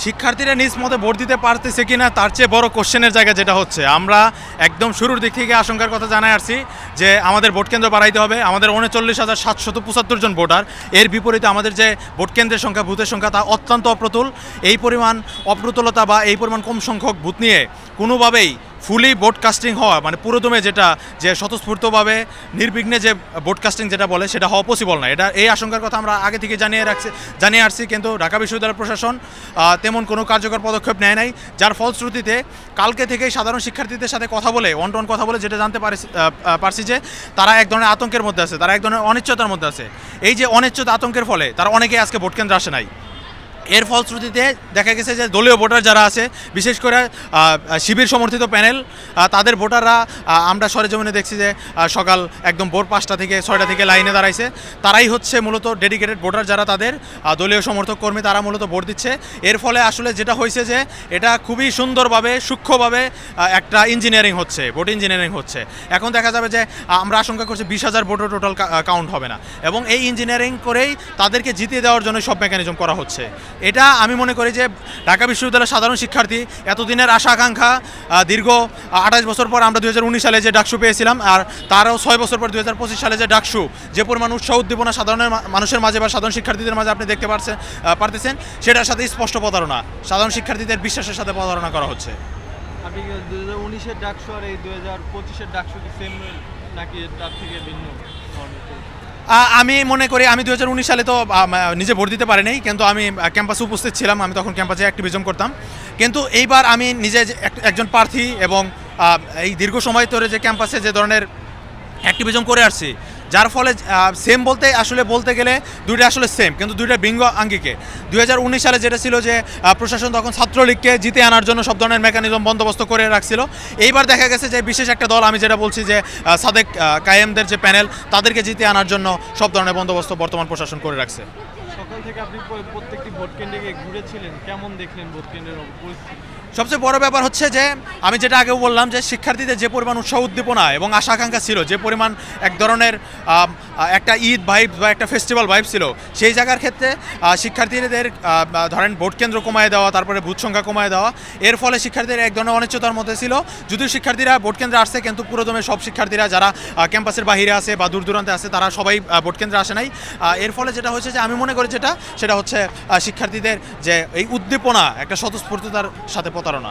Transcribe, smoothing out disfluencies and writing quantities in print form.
শিক্ষার্থীরা নিজ মতে ভোট দিতে পারতেছে কিনা তার চেয়ে বড় কোশ্চেনের জায়গা যেটা হচ্ছে, আমরা একদম শুরুর দিক থেকে আশঙ্কার কথা জানাই আসছি যে আমাদের ভোট কেন্দ্র বাড়াইতে হবে। আমাদের 39,775 জন ভোটার, এর বিপরীতে আমাদের যে ভোট কেন্দ্রের সংখ্যা, বুথের সংখ্যা তা অত্যন্ত অপ্রতুল। এই পরিমাণ অপ্রতুলতা বা এই পরিমাণ কম সংখ্যক বুথ নিয়ে কোনোভাবেই ফুলি ব্রডকাস্টিং হওয়া, মানে পুরোদমে যেটা যে স্বতঃস্ফূর্তভাবে নির্বিঘ্নে যে ব্রডকাস্টিং যেটা বলে সেটা হওয়া পসিবল না। এটা এই আশঙ্কার কথা আমরা আগে থেকে জানিয়ে আসছি, কিন্তু ঢাকা বিশ্ববিদ্যালয় প্রশাসন তেমন কোনো কার্যকর পদক্ষেপ নেয় নাই, যার ফলশ্রুতিতে কালকে থেকেই সাধারণ শিক্ষার্থীদের সাথে কথা বলে, ওয়ান টু ওয়ান কথা বলে যেটা জানতে পারছি যে তারা এক ধরনের আতঙ্কের মধ্যে আছে, তারা এক ধরনের অনিশ্চয়তার মধ্যে আছে। এই যে অনিশ্চিত আতঙ্কের ফলে তারা অনেকেই আজকে ভোট কেন্দ্রে আসে নাই। এর ফলশ্রুতিতে দেখা গেছে যে দলীয় ভোটার যারা আছে, বিশেষ করে শিবির সমর্থিত প্যানেল, তাদের ভোটাররা আমরা সরেজমিনে দেখছি যে সকাল একদম ভোর 5টা থেকে 6টা থেকে লাইনে দাঁড়াইছে। তারাই হচ্ছে মূলত ডেডিকেটেড ভোটার, যারা তাদের দলীয় সমর্থক কর্মী, তারা মূলত ভোট দিচ্ছে। এর ফলে আসলে যেটা হয়েছে যে এটা খুবই সুন্দরভাবে সূক্ষ্মভাবে একটা ইঞ্জিনিয়ারিং হচ্ছে, ভোট ইঞ্জিনিয়ারিং হচ্ছে। এখন দেখা যাবে যে আমরা আশঙ্কা করছি 20,000 ভোটার টোটাল কাউন্ট হবে না, এবং এই ইঞ্জিনিয়ারিং করেই তাদেরকে জিতিয়ে দেওয়ার জন্য সব মেকানিজম করা হচ্ছে। এটা আমি মনে করি যে ঢাকা বিশ্ববিদ্যালয়ের সাধারণ শিক্ষার্থী এতদিনের আশা আকাঙ্ক্ষা, দীর্ঘ 28 বছর পর আমরা 2019 সালে যে ডাকসু পেয়েছিলাম, আর তারও 6 বছর পর 2025 সালে যে ডাকসু, যে পরিমাণ উৎসাহ উদ্দীপনা সাধারণ মানুষের মাঝে বা সাধারণ শিক্ষার্থীদের মাঝে আপনি দেখতে পারতেছেন, সেটার সাথে স্পষ্ট প্রতারণা, সাধারণ শিক্ষার্থীদের বিশ্বাসের সাথে প্রতারণা করা হচ্ছে। আপনি 2019-এর ডাকসু আর এই 2025-এর ডাকসু কি সেম নাকি তার থেকে ভিন্ন? আমি মনে করি আমি 2019 সালে তো নিজে ভোট দিতে পারি নাই, কিন্তু আমি ক্যাম্পাসে উপস্থিত ছিলাম, আমি তখন ক্যাম্পাসে অ্যাক্টিভিজম করতাম। কিন্তু এইবার আমি নিজে একজন প্রার্থী, এবং এই দীর্ঘ সময় ধরে যে ক্যাম্পাসে যে ধরনের অ্যাক্টিভিজম করে আসছি, যার ফলে সেম বলতে গেলে দুইটা আসলে সেম, কিন্তু দুইটা ভিন্ন আঙ্গিকে। 2019 সালে যেটা ছিল যে প্রশাসন তখন ছাত্রলীগকে জিতে আনার জন্য সব ধরনের মেকানিজম বন্দোবস্ত করে রাখছিল। এইবার দেখা গেছে যে বিশেষ একটা দল, আমি যেটা বলছি যে সাদেক কায়েমদের যে প্যানেল, তাদেরকে জিতে আনার জন্য সব ধরনের বন্দোবস্ত বর্তমান প্রশাসন করে রাখছে। সকাল থেকে আপনি প্রত্যেকটি ভোট কেন্দ্রে ঘুরেছিলেন, কেমন দেখলেন ভোট কেন্দ্রের পরিস্থিতি? সবচেয়ে বড় ব্যাপার হচ্ছে যে আমি যেটা আগেও বললাম যে শিক্ষার্থীদের যে পরিমাণ উৎসাহ উদ্দীপনা এবং আশা আকাঙ্ক্ষা ছিল, যে পরিমাণ এক ধরনের একটা ঈদ ভাইব বা একটা ফেস্টিভ্যাল ভাইব ছিল, সেই জায়গার ক্ষেত্রে শিক্ষার্থীদের ধরেন ভোট কেন্দ্র কমায় দেওয়া, তারপরে বুথ সংখ্যা কমায় দেওয়া, এর ফলে শিক্ষার্থীরা এক ধরনের অনিশ্চয়তার মধ্যে ছিল। যদিও শিক্ষার্থীরা ভোট কেন্দ্রে আসছে, কিন্তু পুরোদমে সব শিক্ষার্থীরা যারা ক্যাম্পাসের বাইরে আছে বা দূর দূরান্তে আছে, তারা সবাই ভোট কেন্দ্রে আসে নাই। এর ফলে যেটা হচ্ছে যে আমি মনে করি সেটা হচ্ছে শিক্ষার্থীদের যে এই উদ্দীপনা একটা স্বতঃস্ফূর্ততার সাথে প্রতারণা।